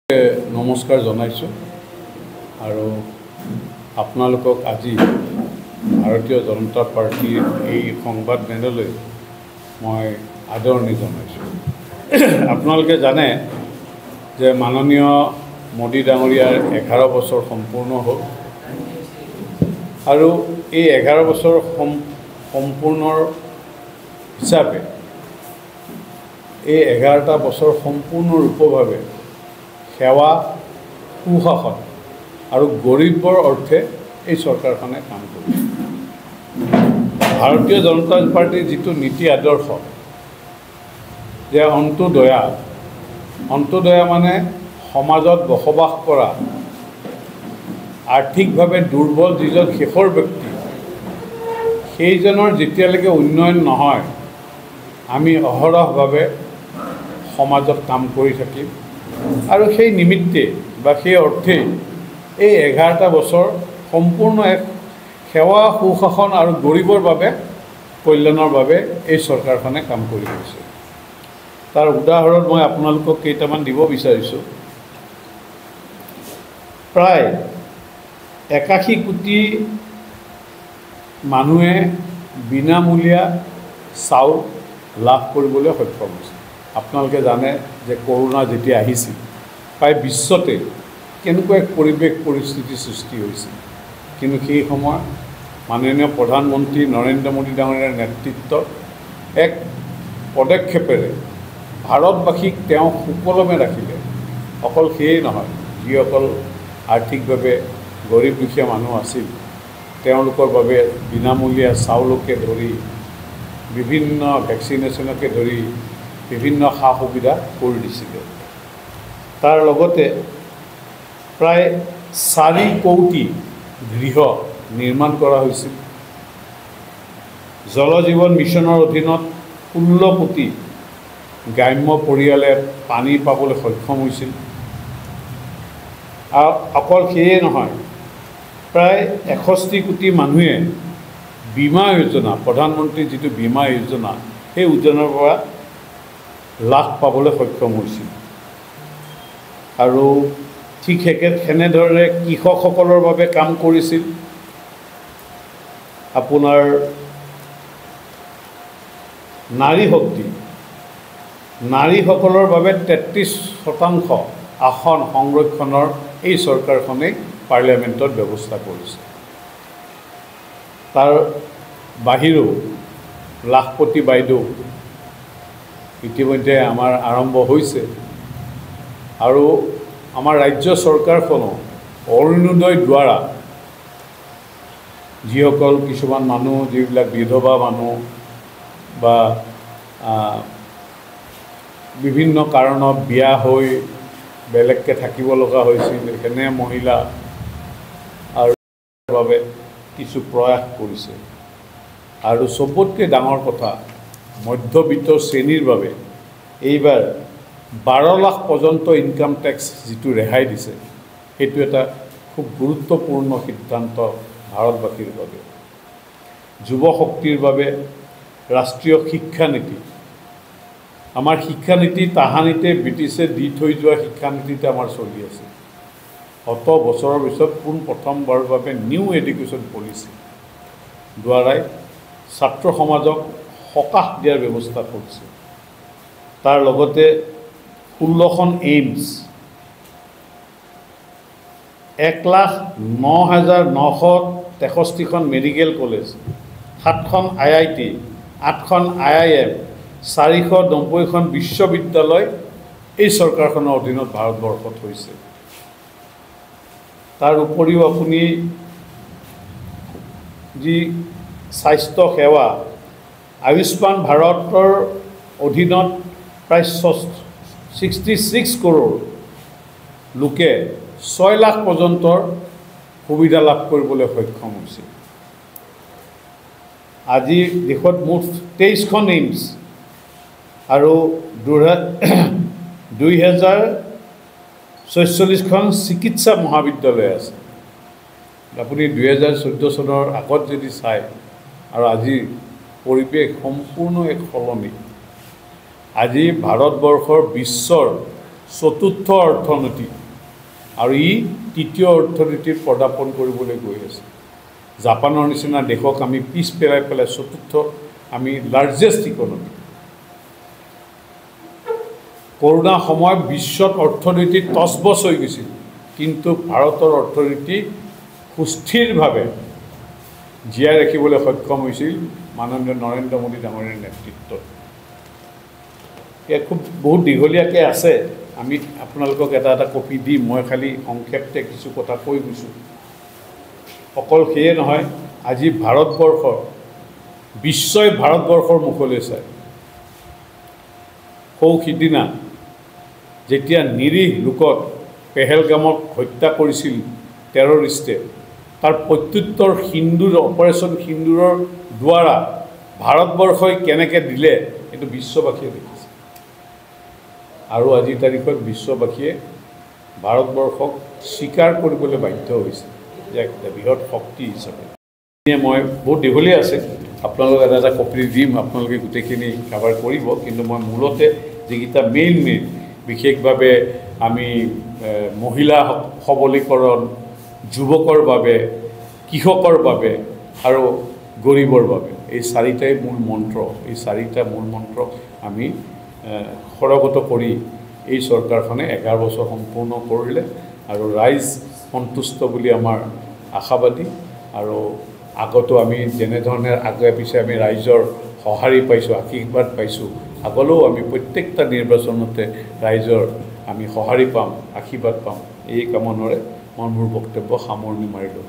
নমস্কাৰ জনাইছোঁ আৰু আপোনালোকক আজি ভাৰতীয় জনতা পাৰ্টিৰ এই সংবাদ মেললৈ মই আদৰণি জনাইছোঁ। আপোনালোকে জানে যে মাননীয় মোদী ডাঙৰীয়াৰ 11 বছৰ সম্পূৰ্ণ হ'ল আৰু এই 11 বছৰ সম্পূৰ্ণৰ হিচাপে এই 11টা বছৰ সম্পূৰ্ণৰূপভাৱে সেৱা সুশাসন আৰু গৰীবৰ অৰ্থে এই চৰকাৰখনে কাম কৰিছে। ভাৰতীয় জনতা পাৰ্টিৰ যিটো নীতি আদৰ্শ যে অন্তোদয়া মানে সমাজত বসবাস কৰা আৰ্থিকভাৱে দুৰ্বল যিজন শেষৰ ব্যক্তি সেইজনৰ যেতিয়ালৈকে উন্নয়ন নহয় আমি অহৰহভাৱে সমাজত কাম কৰি থাকিম আৰু সেই নিমিত্তে বা সেই অৰ্থে এই 11টা বছৰ সম্পূৰ্ণ এক সেৱা সুশাসন আৰু গৰীবৰ বাবে কল্যাণৰ বাবে এই চৰকাৰখনে কাম কৰি গৈছে। তাৰ উদাহৰণ মই আপোনালোকক কেইটামান দিব বিচাৰিছোঁ। প্ৰায় 81 কোটি মানুহে বিনামূলীয়া চাউল লাভ কৰিবলৈ সক্ষম হৈছে। আপোনালোকে জানে যে কৰোনা যেতিয়া আহিছিল প্ৰায় বিশ্বতে কেনেকুৱা এক পৰিস্থিতিৰ সৃষ্টি হৈছিল, কিন্তু সেই সময়ত মাননীয় প্ৰধানমন্ত্ৰী নৰেন্দ্ৰ মোদী ডাঙৰীয়াৰ নেতৃত্বত এক পদক্ষেপেৰে ভাৰতবাসীক তেওঁ সুকলমে ৰাখিলে। অকল সেয়েই নহয়, যিসকল আৰ্থিকভাৱে গৰীব দুখীয়া মানুহ আছিল তেওঁলোকৰ বাবে বিনামূলীয়া চাউলকে ধৰি বিভিন্ন ভেকচিনেশ্যনকে ধৰি বিভিন্ন সা সুবিধা কৰি দিছিলে। তাৰ লগতে প্ৰায় 4 কোটি গৃহ নিৰ্মাণ কৰা হৈছিল। জল জীৱন মিছনৰ অধীনত 16 কোটি গ্ৰাম্য পৰিয়ালে পানী পাবলৈ সক্ষম হৈছিল। আৰু অকল সেয়ে নহয়, প্ৰায় 61 কোটি মানুহে বীমা যোজনা, প্ৰধানমন্ত্ৰীৰ যিটো বীমা যোজনা, সেই যোজনাৰ পৰা লাভ পাবলৈ সক্ষম হৈছিল। আৰু ঠিক সেনেদৰে কৃষকসকলৰ বাবে কাম কৰিছিল। আপোনাৰ নাৰীসকলৰ বাবে 33% আসন সংৰক্ষণৰ এই চৰকাৰখনে পাৰ্লিয়ামেণ্টত ব্যৱস্থা কৰিছে। তাৰ বাহিৰেও লাখপতি বাইদেউ ইতিমধ্যে আমাৰ আৰম্ভ হৈছে আৰু আমাৰ ৰাজ্য চৰকাৰখনো অৰুণোদয় দ্বাৰা যিসকল কিছুমান মানুহ, যিবিলাক বিধৱা মানুহ বা বিভিন্ন কাৰণত বিয়া হৈ বেলেগকৈ থাকিব লগা হৈছিল, এনে মহিলা আৰু বাবে কিছু প্ৰয়াস কৰিছে। আৰু চবতকৈ ডাঙৰ কথা, মধ্যবিত্ত শ্ৰেণীৰ বাবে এইবাৰ 12 লাখ পৰ্যন্ত ইনকাম টেক্স যিটো ৰেহাই দিছে, সেইটো এটা খুব গুৰুত্বপূৰ্ণ সিদ্ধান্ত ভাৰতবাসীৰ বাবে। যুৱ শক্তিৰ বাবে ৰাষ্ট্ৰীয় শিক্ষানীতি, আমাৰ শিক্ষানীতি তাহানিতে ব্ৰিটিছে দি থৈ যোৱা শিক্ষানীতিতে আমাৰ চলি আছে। 100 বছৰৰ পিছত প্ৰথমবাৰৰ বাবে নিউ এডুকেশ্যন পলিচি দ্বাৰাই ছাত্ৰ সমাজক সকাহ দিয়াৰ ব্যৱস্থা কৰিছে। তাৰ লগতে 16খন এইমছ, 1,09,963খন মেডিকেল কলেজ, 7খন IIT, 8খন IIM, 490খন বিশ্ববিদ্যালয় এই চৰকাৰখনৰ অধীনত ভাৰতবৰ্ষত হৈছে। তাৰ উপৰিও আপুনি যি স্বাস্থ্য সেৱা, আয়ুষ্মান ভাৰতৰ অধীনত প্ৰায় 66 কৰোৰ লোকে 6 লাখ পৰ্যন্তৰ সুবিধা লাভ কৰিবলৈ সক্ষম হৈছে। আজি দেশত মুঠ 23খন এইমছ আৰু 2046খন চিকিৎসা মহাবিদ্যালয় আছে। আপুনি 2014 চনৰ আগত যদি চায় আৰু আজি পৰিৱেশ সম্পূৰ্ণ এক সলনি। আজি ভাৰতবৰ্ষৰ বিশ্বৰ চতুৰ্থ অৰ্থনীতি আৰু ই তৃতীয় অৰ্থনীতিত পদাৰ্পণ কৰিবলৈ গৈ আছে। জাপানৰ নিচিনা দেশক আমি পিছ পেলাই চতুৰ্থ আমি লাৰ্জেষ্ট ইকনমি। কৰোণা সময়ত বিশ্বত অৰ্থনীতি তছবছ হৈ গৈছিল, কিন্তু ভাৰতৰ অৰ্থনীতি সুস্থিৰভাৱে জীয়াই ৰাখিবলৈ সক্ষম হৈছিল মাননীয় নৰেন্দ্ৰ মোদী ডাঙৰীয়াৰ নেতৃত্বত। ইয়াত বহুত দীঘলীয়াকৈ আছে, আমি আপোনালোকক এটা কপি দিম, মই খালি সংক্ষেপতে কিছু কথা কৈ গৈছোঁ। অকল সেয়ে নহয়, আজি ভাৰতবৰ্ষৰ বিশ্বই ভাৰতবৰ্ষৰ মুখলৈ চায়। সিদিনা যেতিয়া নিৰীহ লোকক পেহেলগামত হত্যা কৰিছিল টেৰৰিষ্টে, তাৰ প্ৰত্যুত্তৰ সিন্দুৰ অপাৰেশ্যন সিন্দুৰৰ দ্বাৰা ভাৰতবৰ্ষই কেনেকৈ দিলে এইটো বিশ্ববাসীয়ে দেখিছে। আৰু আজিৰ তাৰিখত বিশ্ববাসীয়ে ভাৰতবৰ্ষক স্বীকাৰ কৰিবলৈ বাধ্য হৈছে যে এক বৃহৎ শক্তি হিচাপে। মই বহুত দীঘলীয়া আছে, আপোনালোকক এটা কপি দিম, আপোনালোকে গোটেইখিনি কাভাৰ কৰিব। কিন্তু মই মূলতে যিকেইটা মেইন বিশেষভাৱে আমি মহিলা সবলীকৰণ, যুৱকৰ বাবে, কৃষকৰ বাবে আৰু গৰীবৰ বাবে, এই চাৰিটাই মূল মন্ত্ৰ। এই চাৰিটা মূল মন্ত্ৰক আমি সৰগত কৰি এই চৰকাৰখনে 11 বছৰ সম্পূৰ্ণ কৰিলে আৰু ৰাইজ সন্তুষ্ট বুলি আমাৰ আশাবাদী। আৰু আগতো আমি যেনেধৰণে আগে পিছে আমি ৰাইজৰ সঁহাৰি পাইছোঁ, আশীৰ্বাদ পাইছোঁ, আগলৈও আমি প্ৰত্যেকটা নিৰ্বাচনতে ৰাইজৰ আমি সঁহাৰি পাম, আশীৰ্বাদ পাম। এই কামনাৰে মই মোৰ বক্তব্য সামৰণি মাৰিলোঁ।